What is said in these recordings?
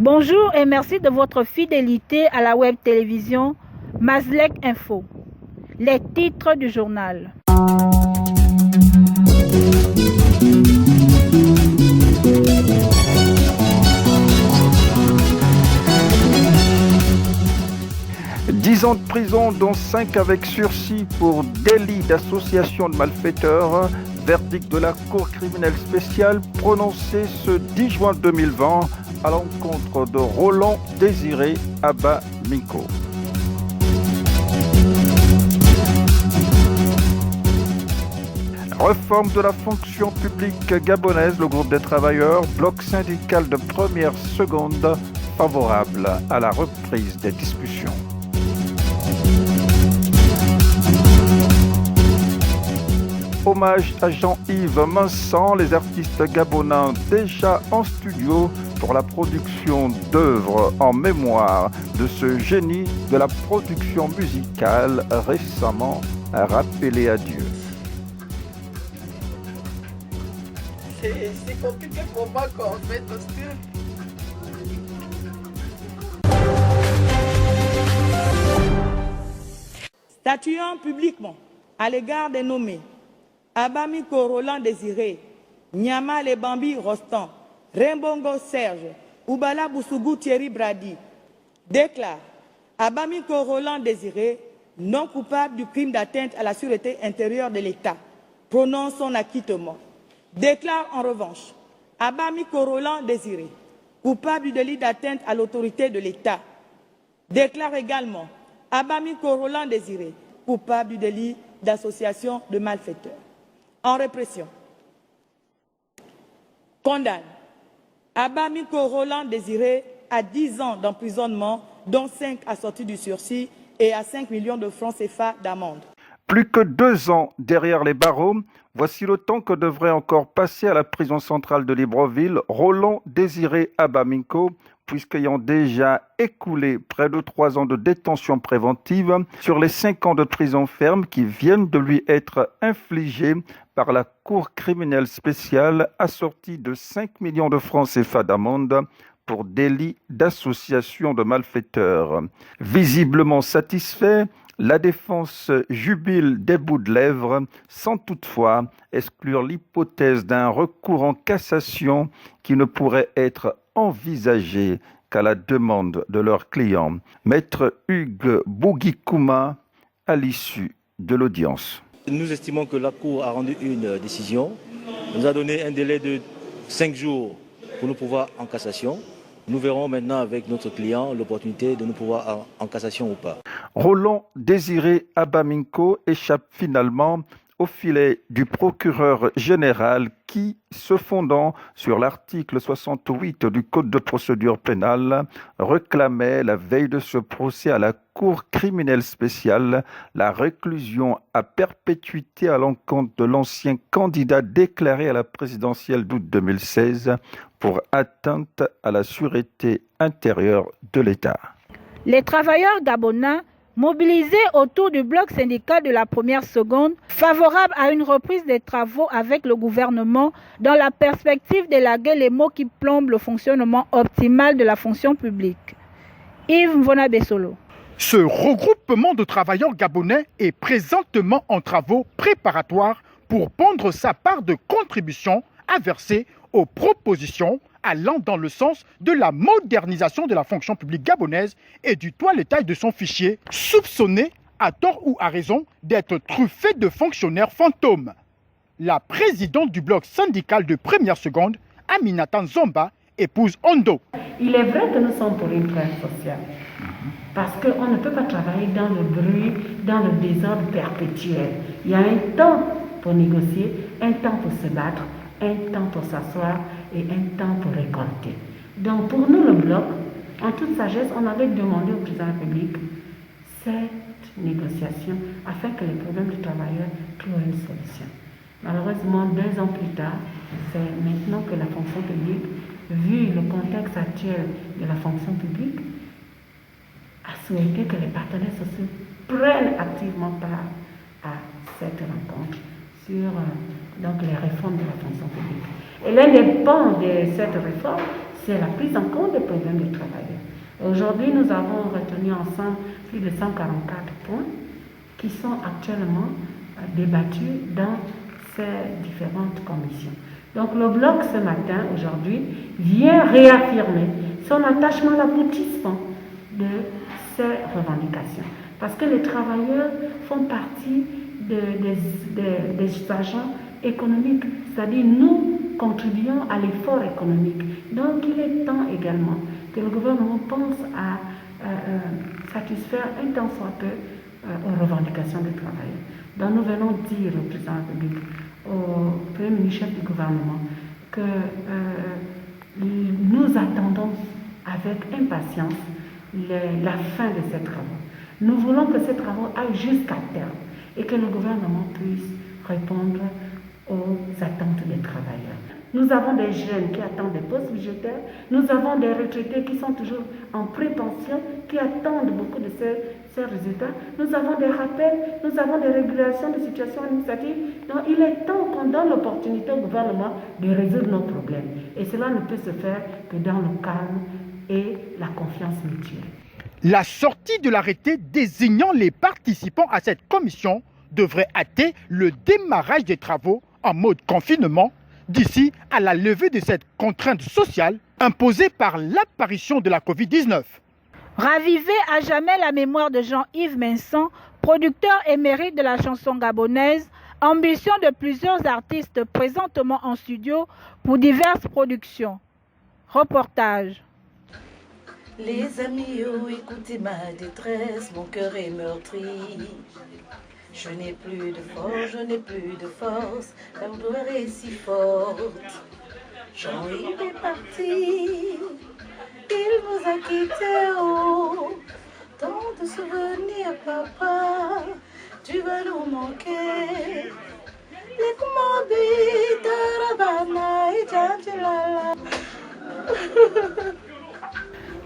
Bonjour et merci de votre fidélité à la web télévision Mazlek Info. Les titres du journal. « 10 ans de prison, dont 5 avec sursis pour délit d'association de malfaiteurs. Verdict de la Cour criminelle spéciale prononcé ce 10 juin 2020 à l'encontre de Roland Désiré Abba Minko. Réforme de la fonction publique gabonaise, le groupe des travailleurs, bloc syndical de première seconde, favorable à la reprise des discussions. Hommage à Jean-Yves Vincent, les artistes gabonais déjà en studio pour la production d'œuvres en mémoire de ce génie de la production musicale récemment rappelé à Dieu. C'est compliqué pour moi quand on fait parce que... Statuant publiquement à l'égard des nommés Abba Minko Roland Désiré, Nyama Lebambi Rostand, Rembongo Serge, Oubala Boussougou Thierry Brady, déclare Abba Minko Roland Désiré non coupable du crime d'atteinte à la sûreté intérieure de l'État, prononce son acquittement. Déclare en revanche Abba Minko Roland Désiré coupable du délit d'atteinte à l'autorité de l'État. Déclare également Abba Minko Roland Désiré coupable du délit d'association de malfaiteurs. En répression, condamne Abba Minko Roland Désiré à 10 ans d'emprisonnement, dont 5 assortis du sursis et à 5 millions de francs CFA d'amende. Plus que 2 ans derrière les barreaux, voici le temps que devrait encore passer à la prison centrale de Libreville Roland Désiré Abba Minko, puisqu'ayant déjà écoulé près de 3 ans de détention préventive sur les 5 ans de prison ferme qui viennent de lui être infligés par la Cour criminelle spéciale assortie de 5 millions de francs CFA d'amende pour délit d'association de malfaiteurs. Visiblement satisfait, la défense jubile des bouts de lèvres sans toutefois exclure l'hypothèse d'un recours en cassation qui ne pourrait être envisagé qu'à la demande de leur client, Maître Hugues Bougikouma, à l'issue de l'audience. Nous estimons que la Cour a rendu une décision, nous a donné un délai de 5 jours pour nous pouvoir en cassation. Nous verrons maintenant avec notre client l'opportunité de nous pouvoir en cassation ou pas. Roland Désiré Abba Minko échappe finalement au filet du procureur général qui, se fondant sur l'article 68 du Code de procédure pénale, réclamait la veille de ce procès à la Cour criminelle spéciale la réclusion à perpétuité à l'encontre de l'ancien candidat déclaré à la présidentielle d'août 2016 pour atteinte à la sûreté intérieure de l'État. Les travailleurs gabonais mobilisés autour du bloc syndical de la première seconde, favorables à une reprise des travaux avec le gouvernement dans la perspective d'élaguer les maux qui plombent le fonctionnement optimal de la fonction publique. Yves Mvona-Bessolo. Ce regroupement de travailleurs gabonais est présentement en travaux préparatoires pour prendre sa part de contribution à verser aux propositions allant dans le sens de la modernisation de la fonction publique gabonaise et du toilettage de son fichier, soupçonné, à tort ou à raison, d'être truffé de fonctionnaires fantômes. La présidente du bloc syndical de première seconde, Aminata Nzomba, épouse Ondo. Il est vrai que nous sommes pour une classe sociale, parce qu'on ne peut pas travailler dans le bruit, dans le désordre perpétuel. Il y a un temps pour négocier, un temps pour se battre, un temps pour s'asseoir et un temps pour récolter. Donc pour nous, le bloc, en toute sagesse, on avait demandé au président de la République cette négociation afin que les problèmes des travailleurs trouvent une solution. Malheureusement, 2 ans plus tard, c'est maintenant que la fonction publique, vu le contexte actuel de la fonction publique, a souhaité que les partenaires sociaux prennent activement part à cette rencontre sur donc les réformes de la fonction publique. Et l'un des pans de cette réforme, c'est la prise en compte des problèmes des travailleurs. Aujourd'hui, nous avons retenu ensemble plus de 144 points qui sont actuellement débattus dans ces différentes commissions. Donc le Bloc ce matin, aujourd'hui, vient réaffirmer son attachement à l'aboutissement de ces revendications. Parce que les travailleurs font partie des agents économiques, c'est-à-dire nous contribuons à l'effort économique. Donc il est temps également que le gouvernement pense à satisfaire un tant soit peu aux revendications des travailleurs. Donc nous venons dire au président de la République, au Premier ministre chef du gouvernement, que nous attendons avec impatience la fin de ces travaux. Nous voulons que ces travaux aillent jusqu'à terme et que le gouvernement puisse répondre aux attentes des travailleurs. Nous avons des jeunes qui attendent des postes budgétaires, nous avons des retraités qui sont toujours en pré-pension, qui attendent beaucoup de ces résultats. Nous avons des rappels, nous avons des régulations de situations administratives. Donc il est temps qu'on donne l'opportunité au gouvernement de résoudre nos problèmes. Et cela ne peut se faire que dans le calme et la confiance mutuelle. La sortie de l'arrêté désignant les participants à cette commission devrait hâter le démarrage des travaux en mode confinement d'ici à la levée de cette contrainte sociale imposée par l'apparition de la Covid-19. Raviver à jamais la mémoire de Jean-Yves Minson, producteur émérite de la chanson gabonaise, ambition de plusieurs artistes présentement en studio pour diverses productions. Reportage. Les amis, oh, écoutez ma détresse, mon cœur est meurtri. Je n'ai plus de force, je n'ai plus de force, la douleur est si forte. Jean-Yves est parti, il nous a quittés, oh. Tant de souvenirs, papa, tu vas nous manquer. Les Kumabi, Tarabana et Djadjilala.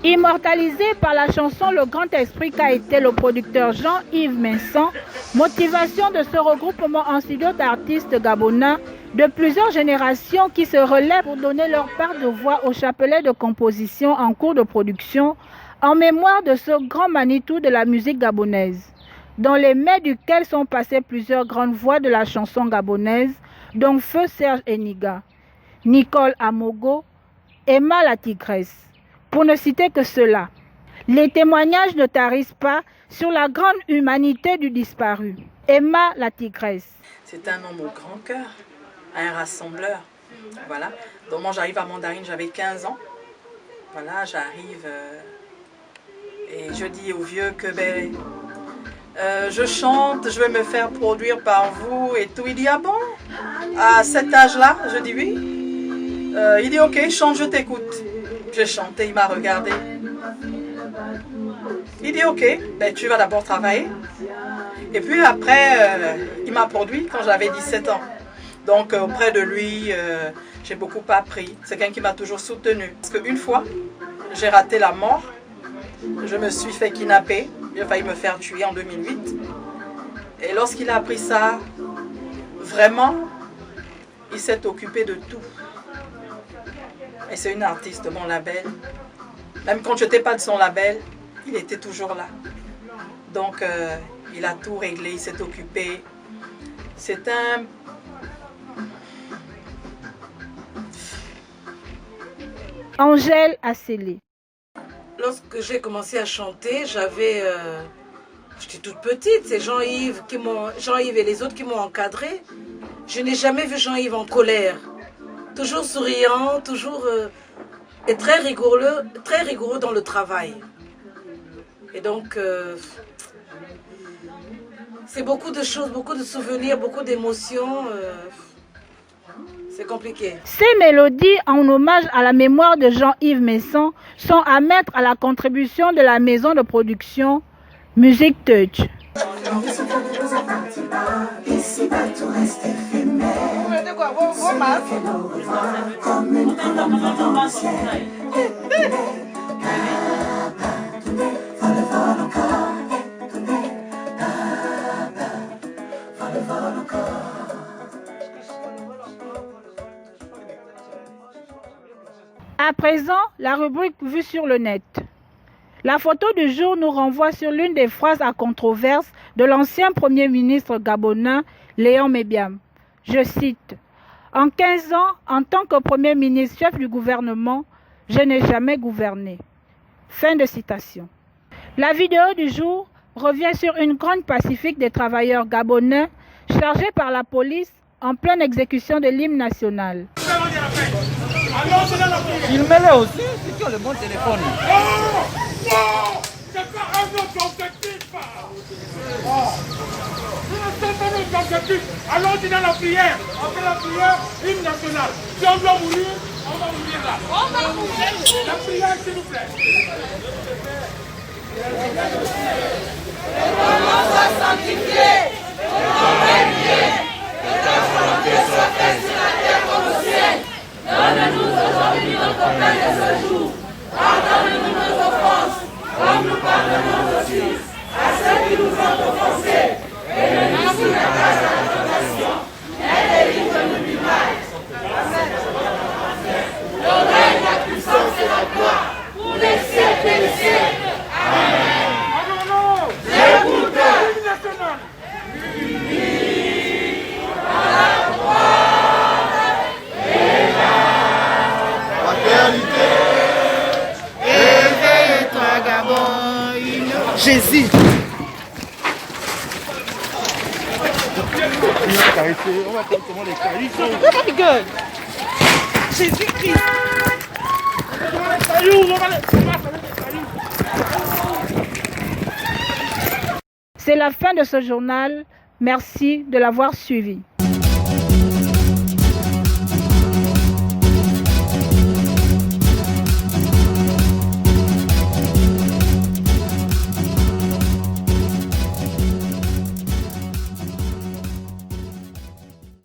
Immortalisé par la chanson Le Grand Esprit qu'a été le producteur Jean-Yves Minson, motivation de ce regroupement en studio d'artistes gabonais de plusieurs générations qui se relèvent pour donner leur part de voix au chapelet de composition en cours de production en mémoire de ce grand Manitou de la musique gabonaise, dans les mains duquel sont passées plusieurs grandes voix de la chanson gabonaise, dont Feu Serge Eniga, Nicole Amogo, Emma la Tigresse. Pour ne citer que cela, les témoignages ne tarissent pas sur la grande humanité du disparu. Emma la Tigresse. C'est un homme au grand cœur, un rassembleur. Voilà. Donc moi j'arrive à Mandarine, j'avais 15 ans. Voilà, j'arrive et je dis aux vieux que je chante, je vais me faire produire par vous et tout. Il dit ah bon? À cet âge-là? Je dis oui. Il dit ok, chante, je t'écoute. J'ai chanté, il m'a regardé. Il dit ok, tu vas d'abord travailler. Et puis après, il m'a produit quand j'avais 17 ans. Donc auprès de lui, j'ai beaucoup appris. C'est quelqu'un qui m'a toujours soutenu. Parce qu'une fois, j'ai raté la mort. Je me suis fait kidnapper. Il a failli me faire tuer en 2008. Et lorsqu'il a appris ça, vraiment, il s'est occupé de tout. Et c'est une artiste de mon label. Même quand je n'étais pas de son label, il était toujours là. Donc, il a tout réglé, il s'est occupé. C'est un... Angèle Assélé. Lorsque j'ai commencé à chanter, j'étais toute petite. C'est Jean-Yves et les autres qui m'ont encadrée. Je n'ai jamais vu Jean-Yves en colère. Toujours souriant, toujours et très rigoureux dans le travail. Et donc, c'est beaucoup de choses, beaucoup de souvenirs, beaucoup d'émotions. C'est compliqué. Ces mélodies en hommage à la mémoire de Jean-Yves Minson sont à mettre à la contribution de la maison de production Music Touch. Après présent, la rubrique Vue sur le net. La photo du jour nous renvoie sur l'une des phrases à controverse de l'ancien Premier ministre gabonais, Léon Mébiam. Je cite, « En 15 ans, en tant que Premier ministre chef du gouvernement, je n'ai jamais gouverné. » Fin de citation. La vidéo du jour revient sur une gronde pacifique des travailleurs gabonais chargés par la police en pleine exécution de l'hymne national. Filmez-les aussi, c'est sur le bon téléphone. Non, c'est pas un autre objectif. C'est un autre objectif. Allons-y dans la prière. Après la prière, hymne national. Si on doit mourir, on va mourir là. On va mourir. La prière, s'il vous plaît. Le nom soit sanctifié. Ton règne, que ta volonté soit faite sur la terre comme au ciel. Donne-nous aujourd'hui notre pain de ce jour. Pardonne-nous nos offenses, comme nous pardonnons aussi à ceux qui nous ont offensés. Et ne nous soumets pas à la tentation, mais délivre-nous du mal. Le règne, la puissance et la gloire, pour les siècles et les siècles. Amen. J'écoute. Jésus. On va prendre comment les cailloux. Jésus-Christ. C'est la fin de ce journal. Merci de l'avoir suivi.